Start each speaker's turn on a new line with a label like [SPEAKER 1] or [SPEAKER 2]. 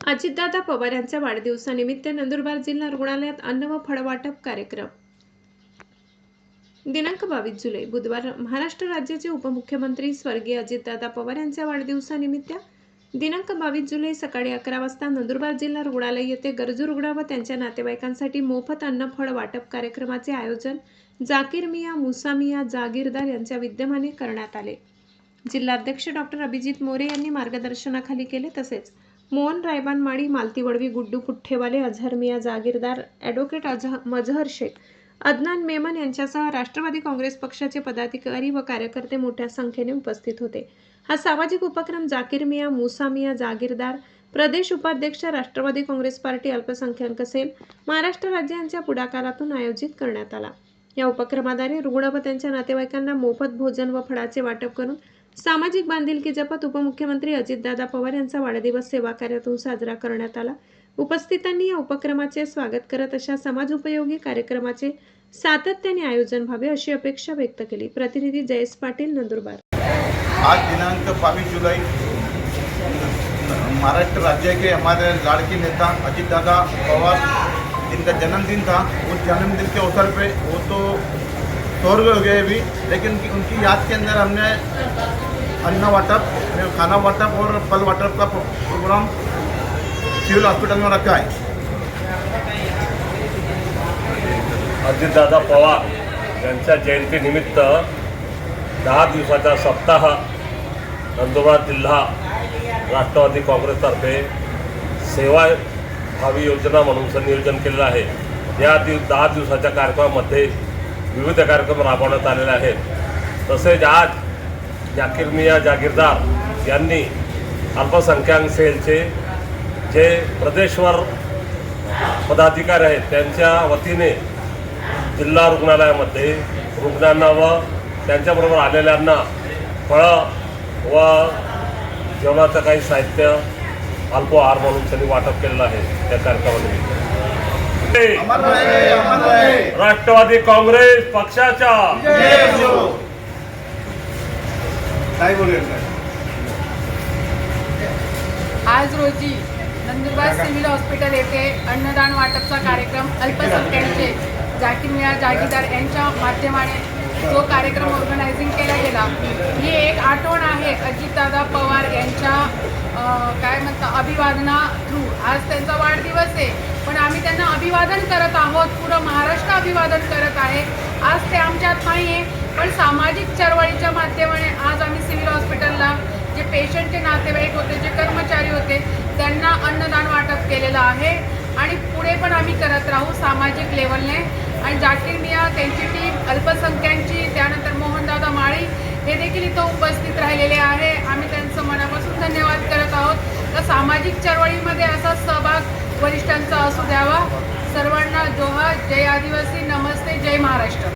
[SPEAKER 1] अजितदादा पवार यांच्या वाढदिवसानिमित्त नंदुरबार जिल्हा रुग्णालयात अन्न व फळ वाटप कार्यक्रम. दिनांक 22 जुलै बुधवार महाराष्ट्र राज्याचे उपमुख्यमंत्री स्वर्गीय अजितदादा पवार यांच्या वाढदिवसानिमित्त दिनांक 22 जुलै सकाळी 11 वाजता नंदुरबार जिल्हा रुग्णालय येथे गरजू रुग्ण व त्यांच्या नातेवाईकांसाठी मोफत अन्न फळ वाटप कार्यक्रमाचे आयोजन जाकीर मियाँ मुसा मियाँ जागीरदार यांच्या विद्यमाने करण्यात आले. जिल्हाध्यक्ष डॉक्टर अभिजित मोरे यांनी मार्गदर्शनाखाली केले. तसेच मोहन रायबान माळी, मालती वडवी, गुड्डू पुठ्ठेवाले, अझहर मियाँ जागीरदार, ॲडव्होकेट मजहर शेख, अदनान मेमन यांच्यासह राष्ट्रवादी काँग्रेस पक्षाचे पदाधिकारी व कार्यकर्ते मोठ्या संख्येने उपस्थित होते. हा सामाजिक उपक्रम जाकीर मियाँ मुसा मियाँ जागीरदार, प्रदेश उपाध्यक्ष, राष्ट्रवादी काँग्रेस पार्टी, अल्पसंख्याक सेल, महाराष्ट्र राज्य यांच्या पुढाकारातून आयोजित करण्यात आला. या उपक्रमाद्वारे रुग्ण व त्यांच्या नातेवाईकांना मोफत भोजन व फळाचे वाटप करून सामाजिक बांधिलकी जपत उपमुख्यमंत्री अजितदादा पवार यांचा वाढदिवस सेवाकार्यातून साजरा करण्यात आला. उपस्थितांनी या उपक्रमाचे स्वागत करत अशा समाजोपयोगी कार्यक्रमाचे सातत्याने आयोजन व्हावे अशी अपेक्षा व्यक्त केली. प्रतिनिधी जयेश पाटील, नंदुरबार.
[SPEAKER 2] आज दिनांक 22 जुलाई महाराष्ट्र राज्य के हमारे लाड़के नेता अजितदादा पवार जिनका जन्मदिन था, उस जन्मदिन के अवसर पे वो तो स्वर्ग हो गए अभी, लेकिन उनकी याद के अंदर हमने अन्न वाटप, खाना वाटप और फल वाटप का प्रोग्राम सिविल हॉस्पिटल में रखा है.
[SPEAKER 3] अजितदादा पवार यांच्या जयंतीनिमित्त 10 दिवसाचा सप्ताह नंदुरबार जिल्हा राष्ट्रवादी काँग्रेसतर्फे सेवा भावी योजना म्हणून नियोजन केलेलं आहे. या 10 दिवसाच्या कार्यक्रमामध्ये विविध कार्यक्रम राबवण्यात आलेले आहेत. तसेच आज जाकीर मियाँ जागीरदार यांनी अल्पसंख्याक सेलचे जे प्रदेशवर पदाधिकारी आहेत त्यांच्या वतीने जिल्हा रुग्णालयामध्ये रुग्णांना व त्यांच्याबरोबर आलेल्यांना फळं व जेवणाचं काही साहित्य अल्पोहार म्हणून त्यांनी वाटप केलेलं आहे. त्या कार्यक्रमानिमित्त राष्ट्रवादी काँग्रेस पक्षाच्या
[SPEAKER 4] आज रोजी नंदुरबार सिव्हिल हॉस्पिटल येथे अन्नदान वाटपचा कार्यक्रम अल्पसंख्याकांचे जाकीर मियाँ जागीरदार यांच्या माध्यमाने जो कार्यक्रम ऑर्गनायझिंग केला गेला, ही एक आठवण आहे अजितदादा पवार यांच्या अभिवादना थ्रू. आज त्यांचा वाढदिवस आहे, पण आम्ही त्यांना अभिवादन करत आहोत. पूर्ण महाराष्ट्र अभिवादन करत आहे. आज ते आमच्यात नाही आहे, पण सामाजिक चळवळीच्या माध्यमाने आज आम्ही सिव्हिल हॉस्पिटलला जे पेशंटचे नातेवाईक होते, जे कर्मचारी होते, त्यांना अन्नदान वाटप केलेलं आहे आणि पुढे पण आम्ही करत राहू सामाजिक लेवलने. आणि जाकीर मियाँ, त्यांची टीम, अल्पसंख्यांची, त्यानंतर मोहनदादा माळी हे देखील इथं उपस्थित राहिलेले आहे. आम्ही त्यांचं मनापासून धन्यवाद करत आहोत. तर सामाजिक चळवळीमध्ये असा सहभाग वरिष्ठांचा असू द्यावा. सर्वांना जोहार. जय आदिवासी, नमस्ते, जय महाराष्ट्र.